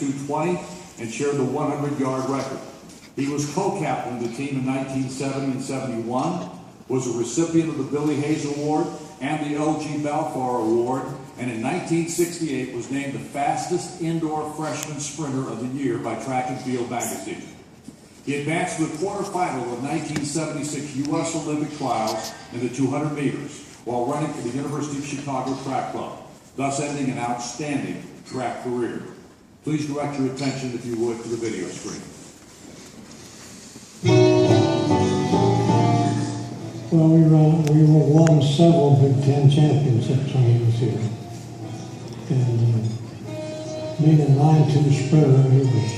220 and shared the 100-yard record. He was co-captain of the team in 1970 and 71, was a recipient of the Billy Hayes Award and the L.G. Balfour Award, and in 1968 was named the fastest indoor freshman sprinter of the year by Track and Field magazine. He advanced to the quarterfinal of 1976 U.S. Olympic trials in the 200 meters while running for the University of Chicago Track Club, thus ending an outstanding track career. Please direct your attention, if you would, to the video screen. Well, we won several Big Ten championships when he was here. And being a 9-2 sprinter, he was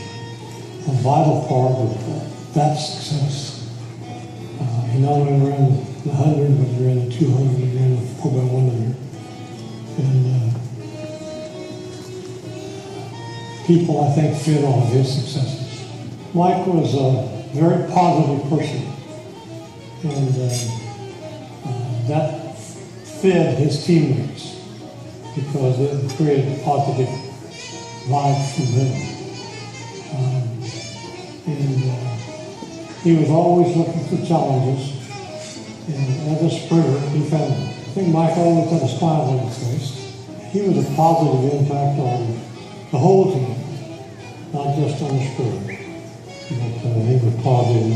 a vital part of that success. He not only ran the 100, but he ran the 200, he ran the 4x100. And people, I think, fed on his successes. Mike was a very positive person, and that fed his teammates because it created a positive vibe from them. He was always looking for challenges, and as a sprinter, he found them. I think Mike always had a smile on his face. He was a positive impact on the whole team, not just on the sprinter, but he was positive.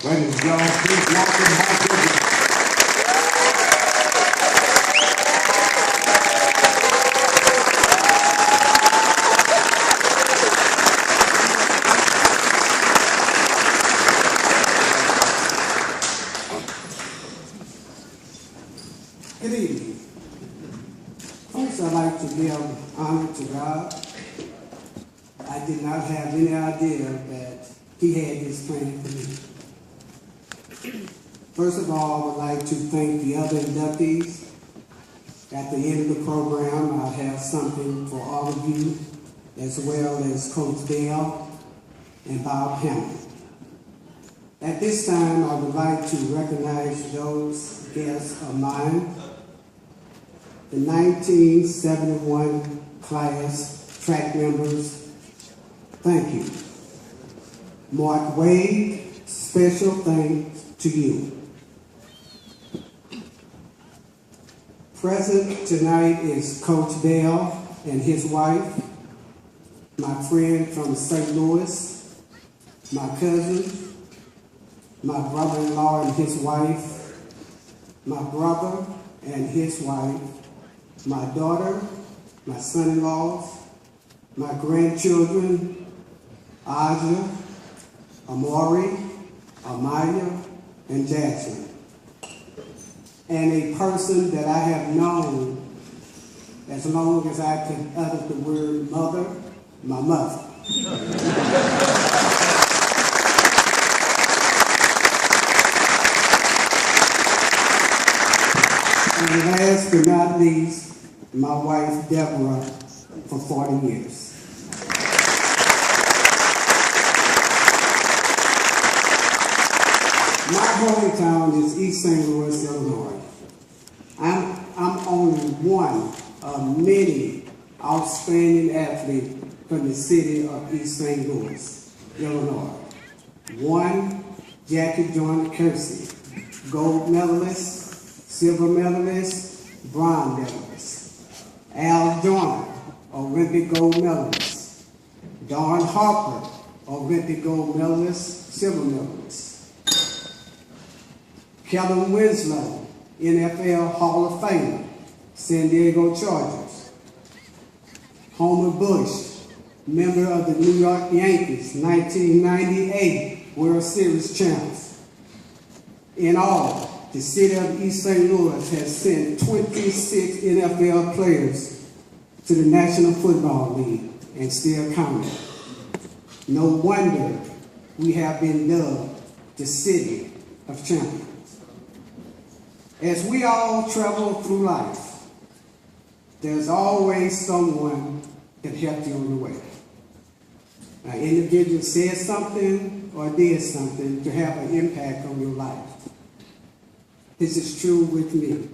Ladies and gentlemen, please welcome Mike Goodrich. Good evening. First, I'd like to give honor to God. I did not have any idea that He had this plan for me. First of all, I would like to thank the other inductees. At the end of the program, I'll have something for all of you, as well as Coach Dale and Bob Hammond. At this time, I would like to recognize those guests of mine. The 1971 class track members, thank you. Mark Wade, special thanks to you. Present tonight is Coach Dale and his wife, my friend from St. Louis, my cousin, my brother-in-law and his wife, my brother and his wife, my daughter, my son-in-laws, my grandchildren, Aja, Amori, Amaya, and Jasmine, and a person that I have known as long as I can utter the word mother, my mother. And last but not least, my wife, Deborah, for 40 years. My hometown is East St. Louis, Illinois. I'm only one of many outstanding athletes from the city of East St. Louis, Illinois. One, Jackie Joyner Kersey, gold medalist, silver medalist, bronze medalist. Al Joyner, Olympic gold medalist. Don Harper, Olympic gold medalist, silver medalist. Kellen Winslow, NFL Hall of Famer, San Diego Chargers. Homer Bush, member of the New York Yankees, 1998 World Series champs. In all, the city of East St. Louis has sent 26 NFL players to the National Football League and still counting. No wonder we have been dubbed the city of champions. As we all travel through life, there's always someone that helped you on the way. An individual said something or did something to have an impact on your life. This is true with me.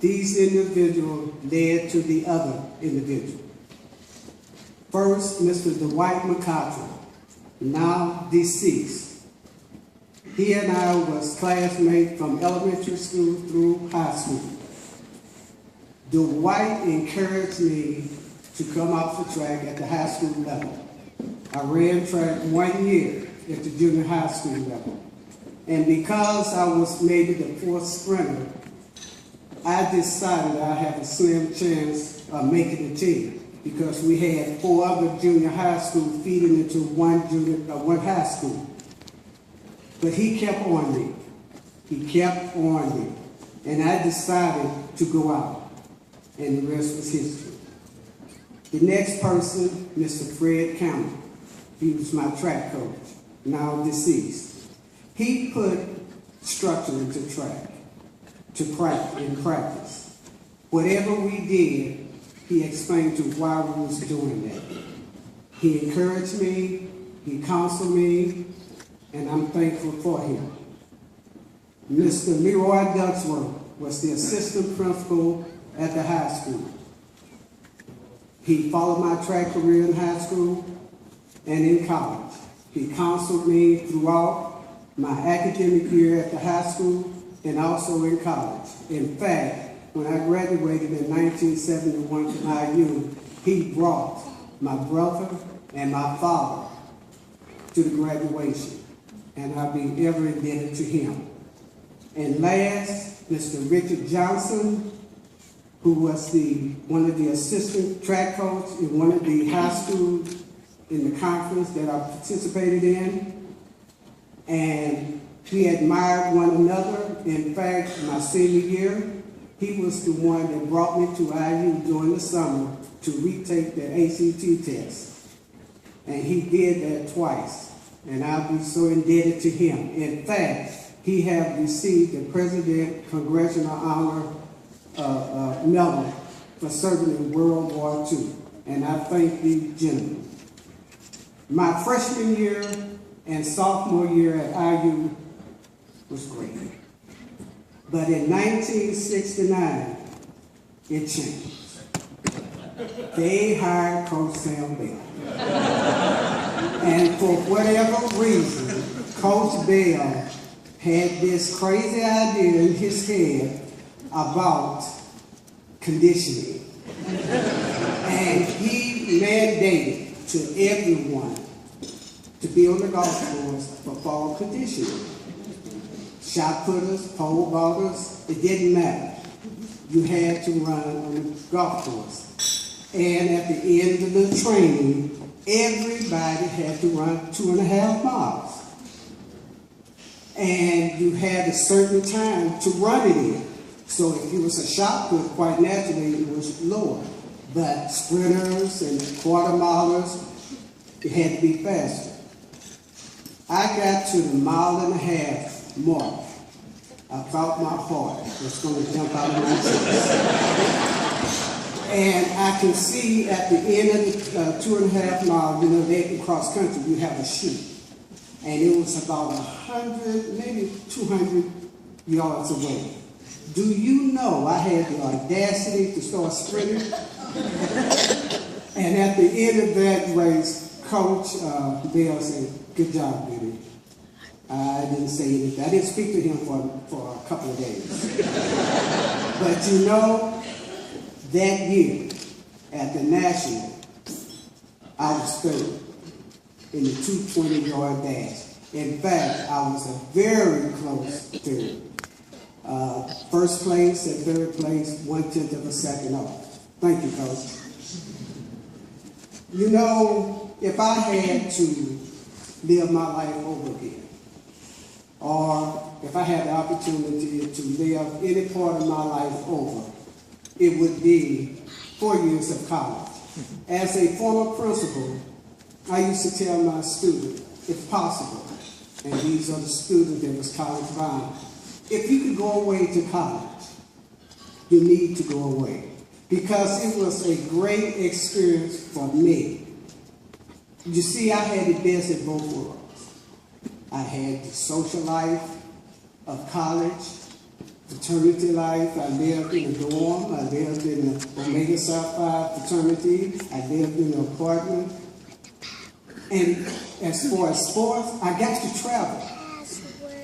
These individuals led to the other individual. First, Mr. Dwight McCarthy, now deceased. He and I was classmates from elementary school through high school. Dwight encouraged me to come off the track at the high school level. I ran track 1 year at the junior high school level. And because I was maybe the fourth sprinter, I decided I have a slim chance of making the team because we had 4 other junior high school feeding into one high school. But he kept on me. He kept on me. And I decided to go out. And the rest was history. The next person, Mr. Fred Campbell. He was my track coach, now deceased. He put structure into track in practice. Whatever we did, he explained to why we was doing that. He encouraged me, he counseled me, and I'm thankful for him. Mr. Leroy Ducksworth was the assistant principal at the high school. He followed my track career in high school and in college. He counseled me throughout my academic year at the high school and also in college. In fact, when I graduated in 1971 from IU, he brought my brother and my father to the graduation, and I'll be ever indebted to him. And last, Mr. Richard Johnson, who was one of the assistant track coaches in one of the high schools in the conference that I participated in. And we admired one another. In fact, my senior year, he was the one that brought me to IU during the summer to retake the ACT test. And he did that twice. And I'll be so indebted to him. In fact, he has received the President Congressional Honor Medal for serving in World War II. And I thank these gentlemen. My freshman year and sophomore year at IU was great. But in 1969, it changed. They hired Coach Sam Bell. And for whatever reason, Coach Bell had this crazy idea in his head about conditioning. And he mandated to everyone to be on the golf course for fall conditioning. Shot putters, pole vaulters, it didn't matter. You had to run on the golf course. And at the end of the training, everybody had to run 2.5 miles. And you had a certain time to run it in. So if it was a shot put, quite naturally it was lower. But sprinters and quarter milers, it had to be faster. I got to the 1.5 mile mark. I thought my heart was going to jump out of my chest. And I can see at the end of the 2.5 miles, they can cross country, you have a chute. And it was about 100, maybe 200 yards away. Do you know I had the audacity to start sprinting? And at the end of that race, Coach Bell said, "Good job, Billy." I didn't say anything. I didn't speak to him for a couple of days. But that year at the National, I was third in the 220-yard dash. In fact, I was a very close third. First place and third place, 1/10 of a second off. Thank you, Coach. If I had to live my life over again, or if I had the opportunity to live any part of my life over, it would be 4 years of college. As a former principal, I used to tell my students, if possible, and these are the students that was college bound, if you could go away to college, you need to go away. Because it was a great experience for me. You see, I had the best of both worlds. I had the social life of college, fraternity life. I lived in a dorm. I lived in the Omega Psi Phi fraternity. I lived in an apartment. And as far as sports, I got to travel.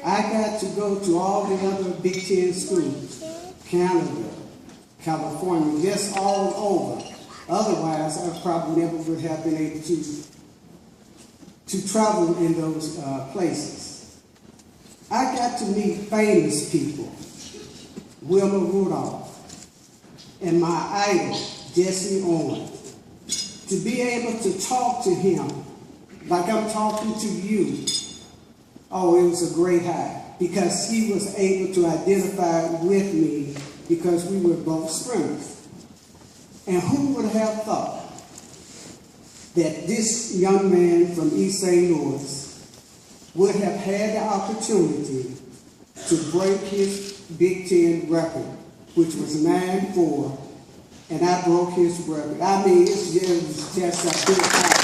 I got to go to all the other Big Ten schools, Canada, California, just all over. Otherwise, I probably never would have been able to travel in those places. I got to meet famous people, Wilma Rudolph, and my idol, Jesse Owens. To be able to talk to him like I'm talking to you, oh, it was a great high, because he was able to identify with me because we were both sprinters. And who would have thought that this young man from East St. Louis would have had the opportunity to break his Big Ten record, which was 9-4, and I broke his record. I mean, it was just a big time.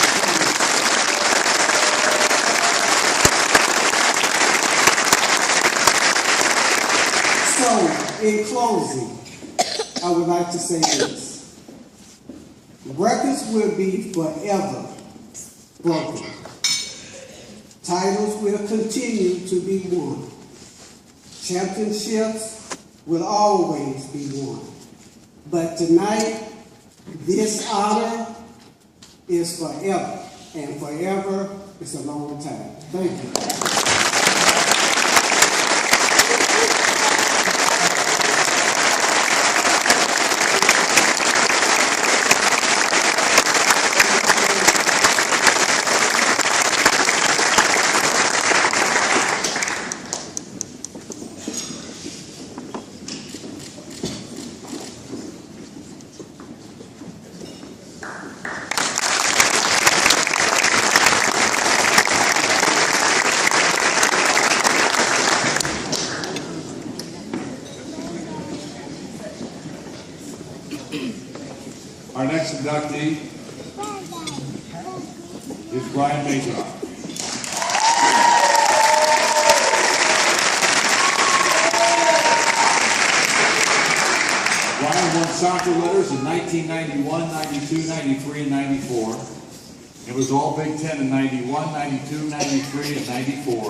So, in closing, I would like to say this. Records will be forever broken. Titles will continue to be won. Championships will always be won. But tonight, this honor is forever, and forever is a long time. Thank you. Our next inductee is Brian Major. Brian won soccer letters in 1991, 92, 93, and 94. It was all Big Ten in 91, 92, 93, and 94.